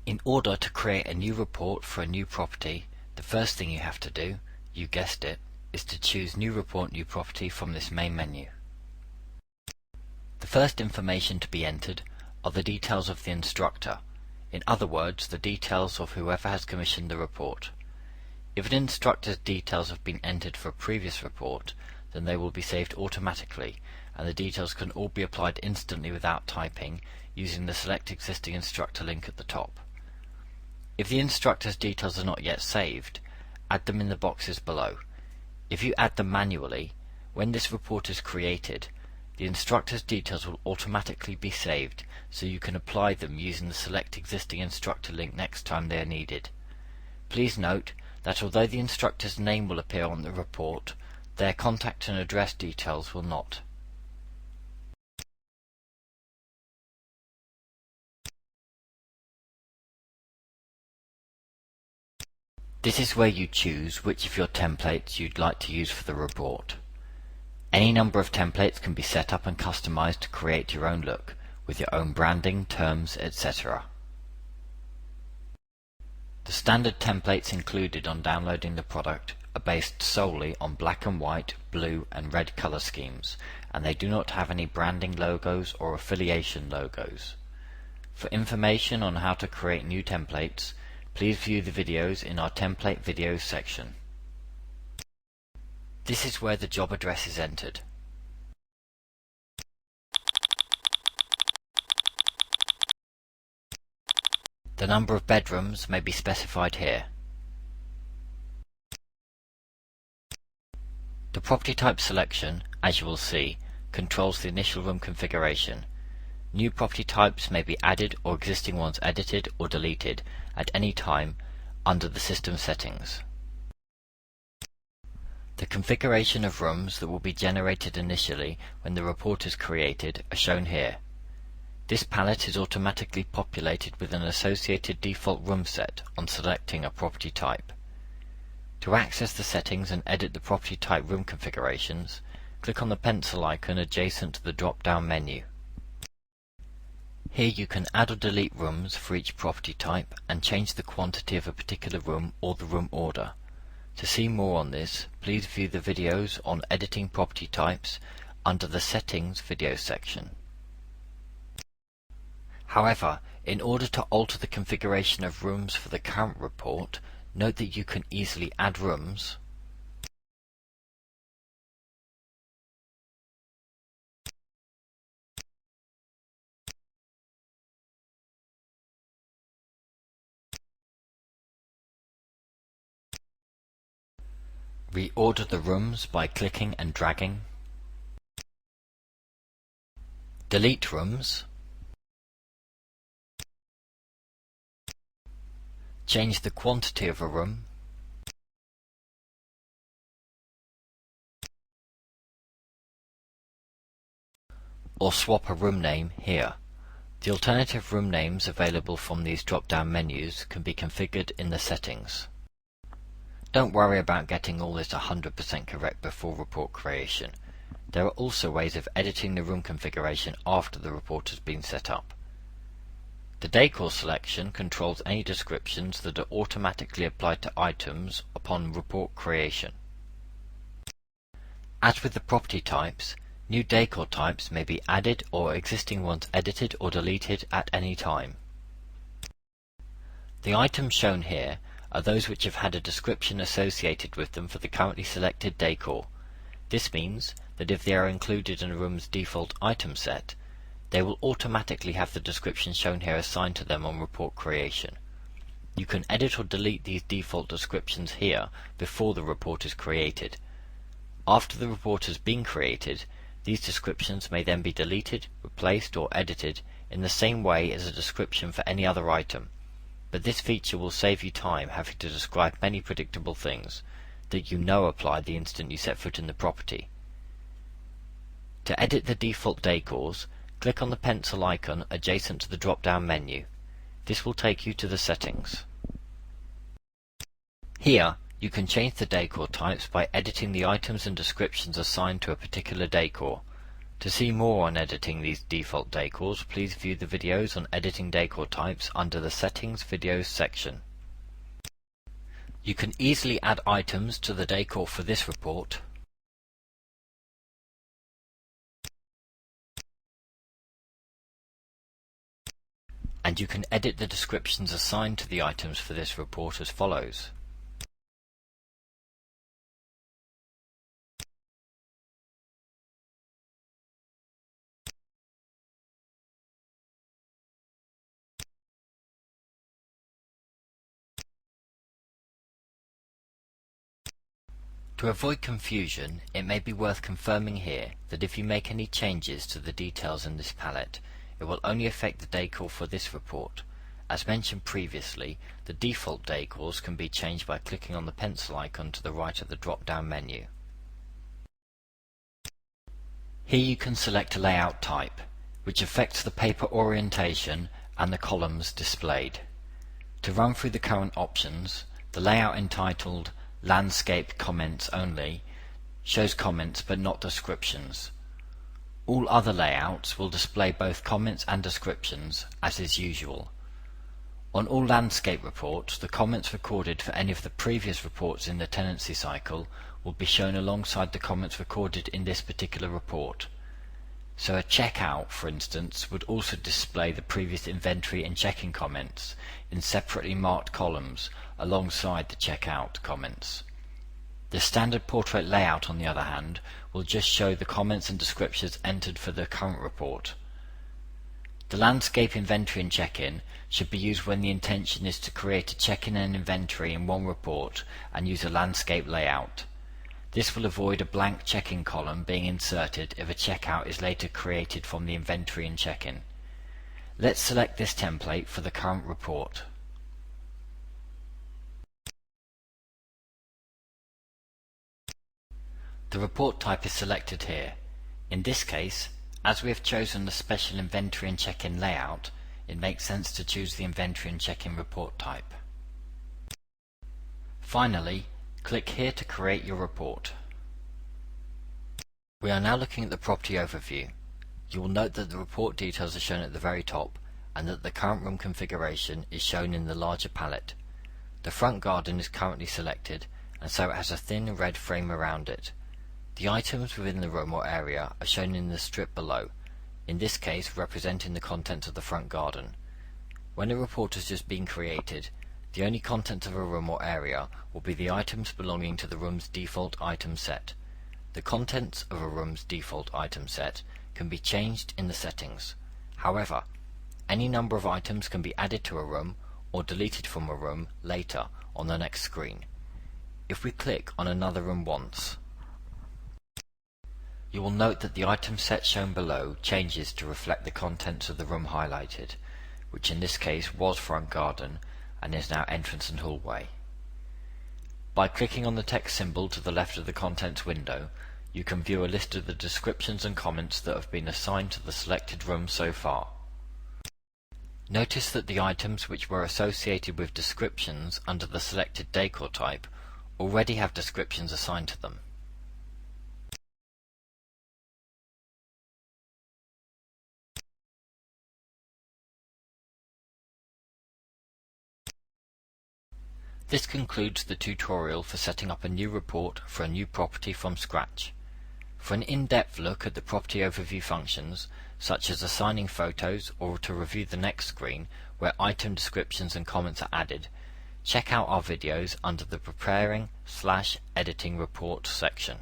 In order to create a new report for a new property, the first thing you have to do, you guessed it, is to choose New Report, New Property from this main menu. The first information to be entered are the details of the instructor, in other words, the details of whoever has commissioned the report. If an instructor's details have been entered for a previous report, then they will be saved automatically, and the details can all be applied instantly without typing, using the Select Existing Instructor link at the top. If the instructor's details are not yet saved, add them in the boxes below. If you add them manually, when this report is created, the instructor's details will automatically be saved, so you can apply them using the Select Existing Instructor link next time they are needed. Please note that although the instructor's name will appear on the report, their contact and address details will not. This is where you choose which of your templates you'd like to use for the report. Any number of templates can be set up and customized to create your own look, with your own branding, terms, etc. The standard templates included on downloading the product are based solely on black and white, blue and red color schemes, and they do not have any branding logos or affiliation logos. For information on how to create new templates, please view the videos in our template videos section. This is where the job address is entered. The number of bedrooms may be specified here. The property type selection, as you will see, controls the initial room configuration. New property types may be added or existing ones edited or deleted at any time under the system settings. The configuration of rooms that will be generated initially when the report is created are shown here. This palette is automatically populated with an associated default room set on selecting a property type. To access the settings and edit the property type room configurations, click on the pencil icon adjacent to the drop-down menu. Here you can add or delete rooms for each property type and change the quantity of a particular room or the room order. To see more on this, please view the videos on editing property types under the Settings video section. However, in order to alter the configuration of rooms for the current report, note that you can easily add rooms, reorder the rooms by clicking and dragging, delete rooms, change the quantity of a room, or swap a room name here. The alternative room names available from these drop-down menus can be configured in the settings. Don't worry about getting all this 100% correct before report creation. There are also ways of editing the room configuration after the report has been set up. The decor selection controls any descriptions that are automatically applied to items upon report creation. As with the property types, new decor types may be added or existing ones edited or deleted at any time. The items shown here are those which have had a description associated with them for the currently selected decor. This means that if they are included in a room's default item set, they will automatically have the description shown here assigned to them on report creation. You can edit or delete these default descriptions here before the report is created. After the report has been created, these descriptions may then be deleted, replaced or edited in the same way as a description for any other item. But this feature will save you time having to describe many predictable things that you know apply the instant you set foot in the property. To edit the default decors, click on the pencil icon adjacent to the drop-down menu. This will take you to the settings. Here, you can change the decor types by editing the items and descriptions assigned to a particular decor. To see more on editing these default decors, please view the videos on editing decor types under the Settings Videos section. You can easily add items to the decor for this report, and you can edit the descriptions assigned to the items for this report as follows. To avoid confusion, it may be worth confirming here that if you make any changes to the details in this palette, it will only affect the decor for this report. As mentioned previously, the default decors can be changed by clicking on the pencil icon to the right of the drop-down menu. Here you can select a layout type, which affects the paper orientation and the columns displayed. To run through the current options, the layout entitled Landscape Comments Only shows comments but not descriptions. All other layouts will display both comments and descriptions, as is usual. On all landscape reports, the comments recorded for any of the previous reports in the tenancy cycle will be shown alongside the comments recorded in this particular report. So a checkout, for instance, would also display the previous inventory and check-in comments in separately marked columns alongside the checkout comments. The standard portrait layout, on the other hand, will just show the comments and descriptions entered for the current report. The landscape inventory and check-in should be used when the intention is to create a check-in and inventory in one report and use a landscape layout. This will avoid a blank check-in column being inserted if a checkout is later created from the inventory and check-in. Let's select this template for the current report. The report type is selected here. In this case, as we have chosen the special inventory and check-in layout, it makes sense to choose the inventory and check-in report type. Finally, click here to create your report. We are now looking at the property overview. You will note that the report details are shown at the very top and that the current room configuration is shown in the larger palette. The front garden is currently selected, and so it has a thin red frame around it. The items within the room or area are shown in the strip below, in this case representing the contents of the front garden. When a report has just been created, the only content of a room or area will be the items belonging to the room's default item set. The contents of a room's default item set can be changed in the settings. However, any number of items can be added to a room or deleted from a room later on the next screen. If we click on another room once, you will note that the item set shown below changes to reflect the contents of the room highlighted, which in this case was front garden and is now entrance and hallway. By clicking on the text symbol to the left of the contents window, you can view a list of the descriptions and comments that have been assigned to the selected room so far. Notice that the items which were associated with descriptions under the selected decor type already have descriptions assigned to them. This concludes the tutorial for setting up a new report for a new property from scratch. For an in-depth look at the property overview functions, such as assigning photos or to review the next screen where item descriptions and comments are added, check out our videos under the Preparing/Editing Report section.